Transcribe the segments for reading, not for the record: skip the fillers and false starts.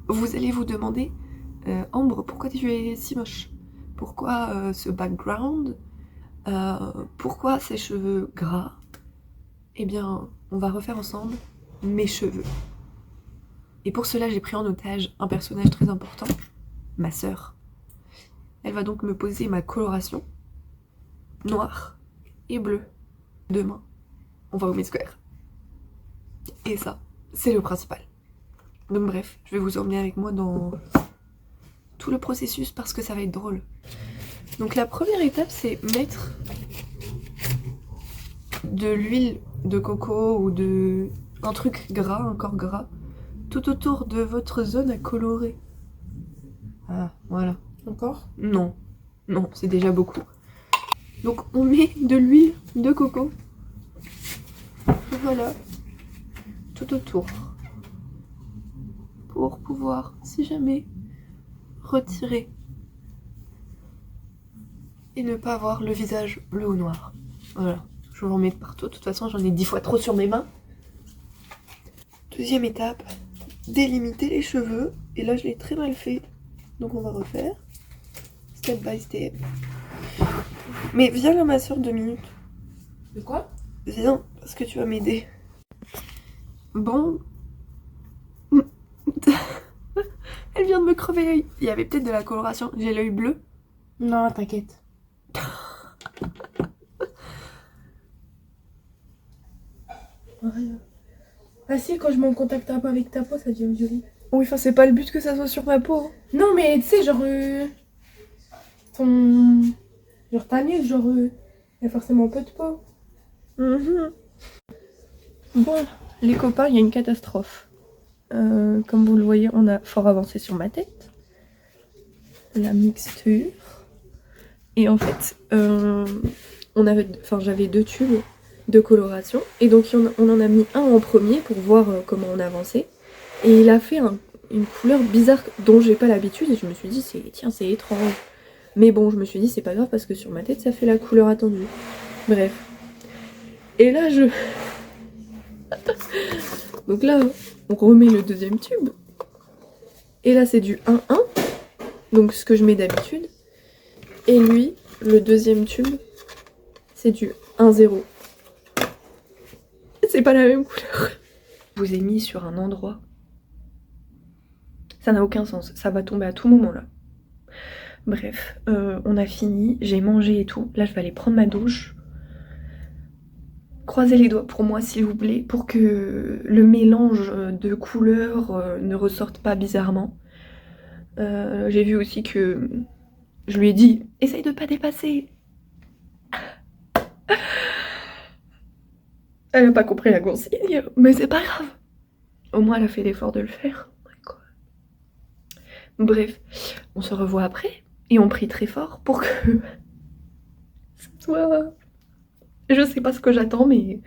Vous allez vous demander, Ambre, pourquoi tu es si moche? Pourquoi ce background? Pourquoi ces cheveux gras? Eh bien, on va refaire ensemble mes cheveux. Et pour cela, j'ai pris en otage un personnage très important, ma sœur. Elle va donc me poser ma coloration, noire et bleue. Demain, on va au Met Square. Et ça, c'est le principal. Donc bref, je vais vous emmener avec moi dans tout le processus parce que ça va être drôle. Donc la première étape, c'est mettre de l'huile de coco ou de un truc gras, un corps gras, tout autour de votre zone à colorer. Ah, voilà. Encore? Non, non, c'est déjà beaucoup. Donc on met de l'huile de coco. Voilà, tout autour. Pour pouvoir, si jamais, retirer et ne pas avoir le visage bleu ou noir. Voilà, je vais en mettre partout. De toute façon, j'en ai 10 fois trop sur mes mains. Deuxième étape, délimiter les cheveux. Et là, je l'ai très mal fait. Donc on va refaire. Step by step. Mais viens là, ma soeur, 2 minutes. De quoi? Viens, parce que tu vas m'aider. Bon. Elle vient de me crever l'œil. Il y avait peut-être de la coloration. J'ai l'œil bleu. Non, t'inquiète. Rien. Ah si, quand je mets en contact un peu avec ta peau, ça devient joli. Oui, enfin, c'est pas le but que ça soit sur ma peau. Non, mais tu sais, genre... ton... Genre ta nuque, genre... y a forcément peu de peau. Bon, les copains, il y a une catastrophe. Comme vous le voyez, on a fort avancé sur ma tête. La mixture. Et en fait, j'avais 2 tubes de coloration. Et donc, on en a mis un en premier pour voir comment on avançait. Et il a fait une couleur bizarre dont j'ai pas l'habitude. Et je me suis dit, tiens, c'est étrange. Mais bon, je me suis dit, c'est pas grave parce que sur ma tête, ça fait la couleur attendue. Bref. Et là, donc là, on remet le deuxième tube. Et là, c'est du 1-1. Donc, ce que je mets d'habitude. Et lui, le deuxième tube, c'est du 1-0. C'est pas la même couleur. Je vous ai mis sur un endroit. Ça n'a aucun sens. Ça va tomber à tout moment, là. Bref, on a fini. J'ai mangé et tout. Là, je vais aller prendre ma douche. Croisez les doigts pour moi, s'il vous plaît, pour que le mélange de couleurs ne ressorte pas bizarrement. J'ai vu aussi que je lui ai dit « Essaye de pas dépasser !» Elle n'a pas compris la consigne, mais c'est pas grave. Au moins, elle a fait l'effort de le faire. Bref, on se revoit après et on prie très fort pour que ça soit... Je sais pas ce que j'attends, mais...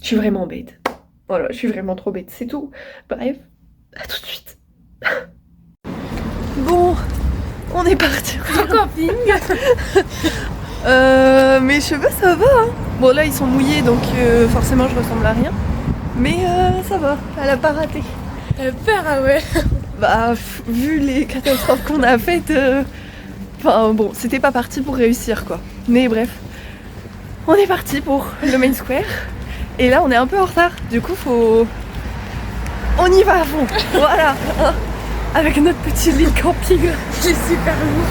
Je suis vraiment bête. Voilà, je suis vraiment trop bête, c'est tout. Bref, à tout de suite. Bon, on est parti. Un camping. Mes cheveux, ça va. Hein. Bon, là, ils sont mouillés, donc forcément, je ressemble à rien. Mais ça va, elle a pas raté. Peur, ah ouais. Bah, vu les catastrophes qu'on a faites, enfin bon, c'était pas parti pour réussir, quoi. Mais bref, on est parti pour le Main Square. Et là, on est un peu en retard. Du coup, on y va à fond. Voilà. Hein, avec notre petit lit de camping. C'est super lourd.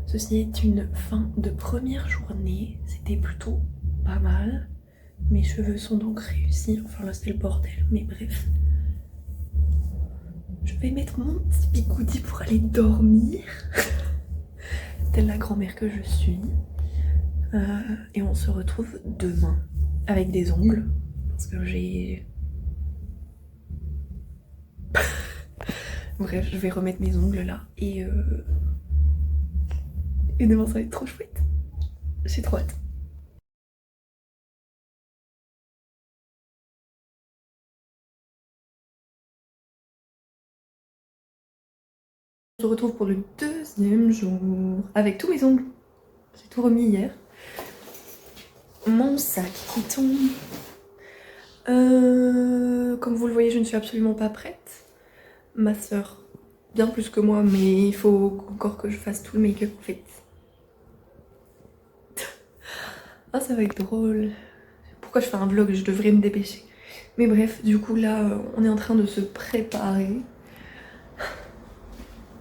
Ceci est une fin de première journée. C'était plutôt pas mal. Mes cheveux sont donc réussis. Enfin là, c'est le bordel, mais bref. Je vais mettre mon petit bigoudi pour aller dormir. Telle la grand-mère que je suis. Et on se retrouve demain avec des ongles. Parce que j'ai... Bref, je vais remettre mes ongles là. Et demain, ça va être trop chouette. J'ai trop hâte. On se retrouve pour le deuxième jour avec tous mes ongles. J'ai tout remis hier. Mon sac qui tombe. Comme vous le voyez, je ne suis absolument pas prête. Ma soeur, bien plus que moi, mais il faut encore que je fasse tout le make-up en fait. Ah, ça va être drôle. Pourquoi je fais un vlog? Je devrais me dépêcher. Mais bref, du coup là, on est en train de se préparer.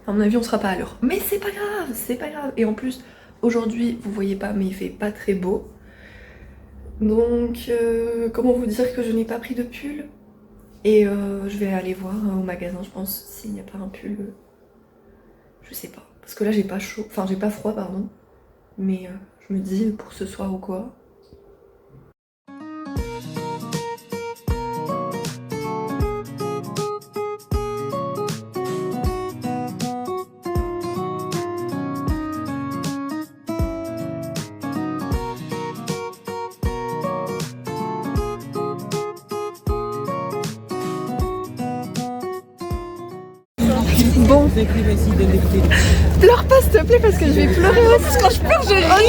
À mon avis, on sera pas à l'heure. Mais c'est pas grave, c'est pas grave. Et en plus, aujourd'hui, vous voyez pas, mais il fait pas très beau. Donc, comment vous dire que je n'ai pas pris de pull? Et je vais aller voir au magasin, je pense, s'il n'y a pas un pull. Je sais pas. Parce que là, j'ai pas chaud. Enfin, j'ai pas froid, pardon. Mais je me dis, pour ce soir ou quoi. Bon, pleure pas s'il te plaît parce que je vais pleurer aussi. Quand je pleure, je ris. Oh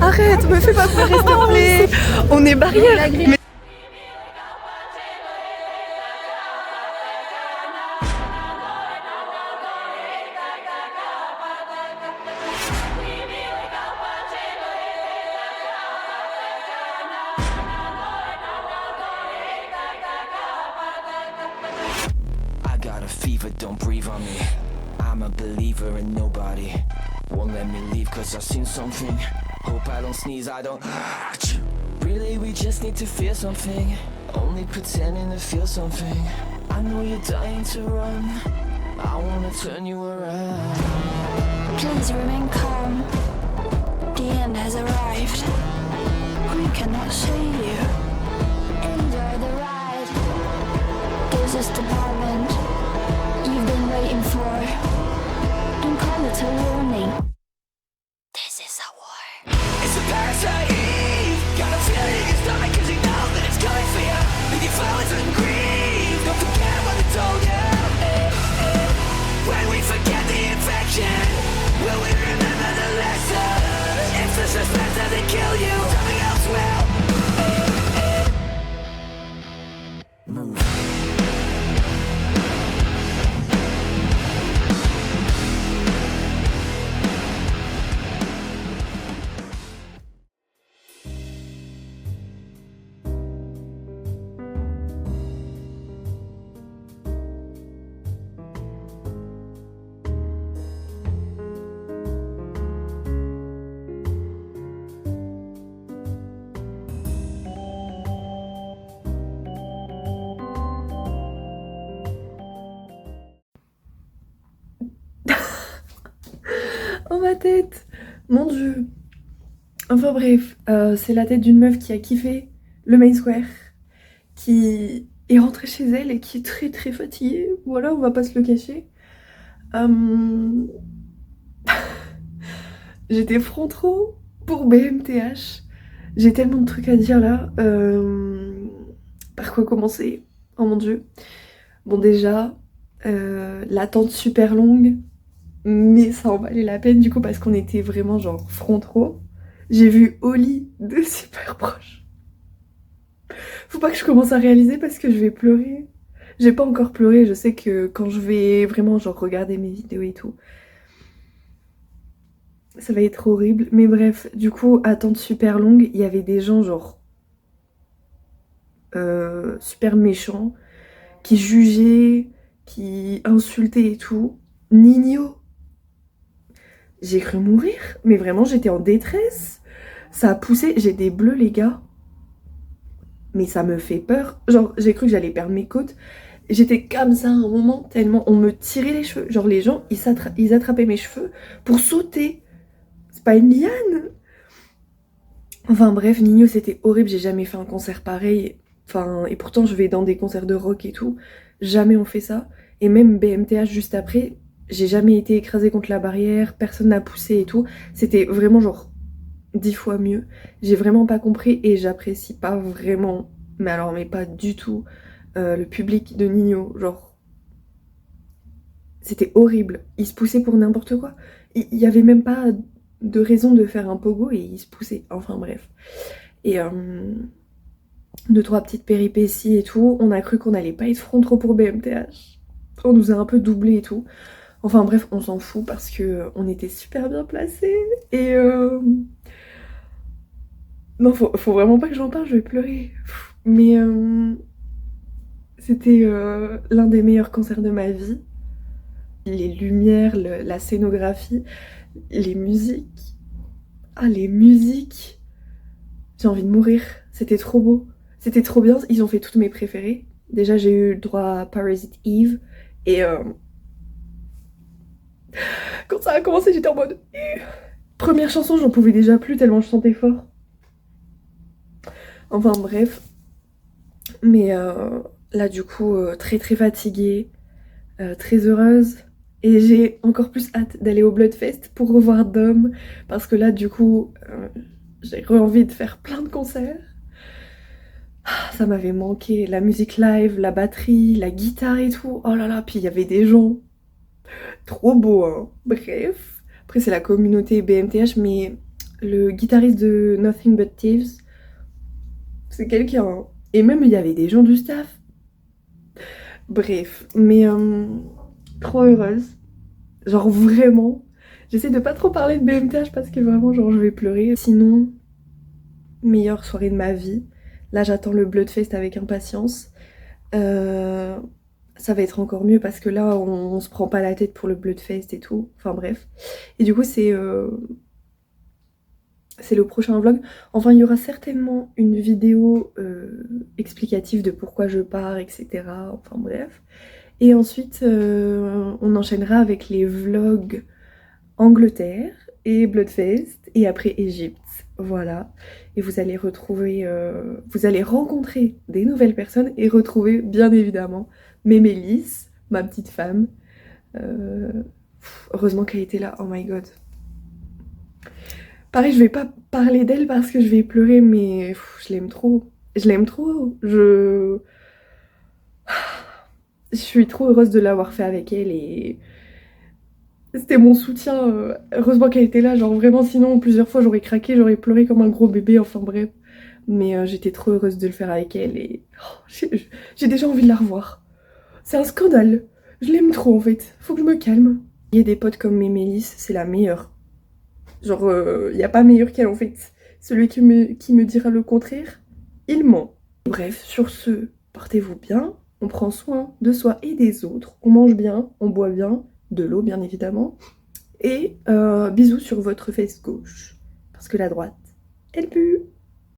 non! Arrête, me fais pas pleurer s'il te plaît. On est barrière. Mais... Fever, don't breathe on me. I'm a believer and nobody won't let me leave cause I've seen something. Hope I don't sneeze, I don't. Really, we just need to feel something. Only pretending to feel something. I know you're dying to run. I wanna turn you around. Please remain calm. The end has arrived. We cannot save you. Enjoy the ride. This is the moment you've been waiting for. Don't call it a warning. This is a war. It's a parasite. Got a feeling in your stomach cause you know that it's coming for you. Leave your flowers and grieve. Don't forget what I told you. When we forget the infection, will we remember the lesson? If the suspense doesn't kill you, something else will. Move. Oh ma tête! Mon dieu! Enfin bref, c'est la tête d'une meuf qui a kiffé le Main Square, qui est rentrée chez elle et qui est très très fatiguée. Voilà, on va pas se le cacher. J'étais front row pour BMTH. J'ai tellement de trucs à dire là. Par quoi commencer? Oh mon dieu. Bon déjà, l'attente super longue. Mais ça en valait la peine du coup parce qu'on était vraiment genre front row. J'ai vu Oli de super proche. Faut pas que je commence à réaliser parce que je vais pleurer. J'ai pas encore pleuré, je sais que quand je vais vraiment genre regarder mes vidéos et tout, ça va être horrible. Mais bref, du coup, attente super longue, il y avait des gens genre super méchants qui jugeaient, qui insultaient et tout. Nino, j'ai cru mourir, mais vraiment j'étais en détresse. Ça a poussé, j'ai des bleus les gars. Mais ça me fait peur. Genre j'ai cru que j'allais perdre mes côtes. J'étais comme ça à un moment tellement on me tirait les cheveux. Genre les gens ils attrapaient mes cheveux pour sauter. C'est pas une liane. Enfin bref, Nino c'était horrible, j'ai jamais fait un concert pareil. Enfin, et pourtant je vais dans des concerts de rock et tout. Jamais on fait ça. Et même BMTH juste après, j'ai jamais été écrasée contre la barrière, personne n'a poussé et tout. C'était vraiment genre 10 fois mieux. J'ai vraiment pas compris et j'apprécie pas vraiment, mais alors mais pas du tout, le public de Nino. Genre, C'était horrible. Il se poussait pour n'importe quoi. Il y avait même pas de raison de faire un pogo et il se poussait. Enfin bref. Et 2-3 petites péripéties et tout. On a cru qu'on allait pas être front trop pour BMTH. On nous a un peu doublé et tout. Enfin bref, on s'en fout parce que on était super bien placés. Et non, faut vraiment pas que j'en parle, je vais pleurer. Mais c'était l'un des meilleurs concerts de ma vie. Les lumières, la scénographie, les musiques. Ah, les musiques! J'ai envie de mourir. C'était trop beau. C'était trop bien. Ils ont fait toutes mes préférées. Déjà, j'ai eu le droit à Parasite Eve. Et quand ça a commencé, j'étais en mode... Première chanson, j'en pouvais déjà plus tellement je chantais fort. Enfin bref. Mais là, du coup, très très fatiguée. Très heureuse. Et j'ai encore plus hâte d'aller au Bloodfest pour revoir Dom. Parce que là, du coup, j'ai envie de faire plein de concerts. Ça m'avait manqué, la musique live, la batterie, la guitare et tout. Oh là là, puis il y avait des gens trop beaux, hein. Bref. Après, c'est la communauté BMTH, mais le guitariste de Nothing But Thieves, c'est quelqu'un, hein. Et même, il y avait des gens du staff. Bref, mais trop heureuse. Genre vraiment. J'essaie de pas trop parler de BMTH parce que vraiment, genre, je vais pleurer. Sinon, meilleure soirée de ma vie. Là, j'attends le Bloodfest avec impatience. Ça va être encore mieux parce que là, on se prend pas la tête pour le Bloodfest et tout. Enfin bref. Et du coup, c'est le prochain vlog. Enfin, il y aura certainement une vidéo explicative de pourquoi je pars, etc. Enfin bref. Et ensuite, on enchaînera avec les vlogs Angleterre et Bloodfest et après Égypte. Voilà. Et vous allez retrouver, vous allez rencontrer des nouvelles personnes et retrouver bien évidemment Mémélis, ma petite femme. Heureusement qu'elle était là, oh my god. Pareil, je vais pas parler d'elle parce que je vais pleurer, mais je l'aime trop. Je l'aime trop. Je suis trop heureuse de l'avoir fait avec elle et c'était mon soutien. Heureusement qu'elle était là, genre vraiment, sinon plusieurs fois j'aurais craqué, j'aurais pleuré comme un gros bébé, enfin bref. Mais j'étais trop heureuse de le faire avec elle et j'ai déjà envie de la revoir. C'est un scandale. Je l'aime trop en fait. Faut que je me calme. Il y a des potes comme Mémélis, c'est la meilleure. Genre, y a pas meilleure qu'elle en fait. Celui qui me dira le contraire, il ment. Bref, sur ce, portez-vous bien. On prend soin de soi et des autres. On mange bien, on boit bien. De l'eau bien évidemment. Et bisous sur votre fesse gauche. Parce que la droite, elle pue.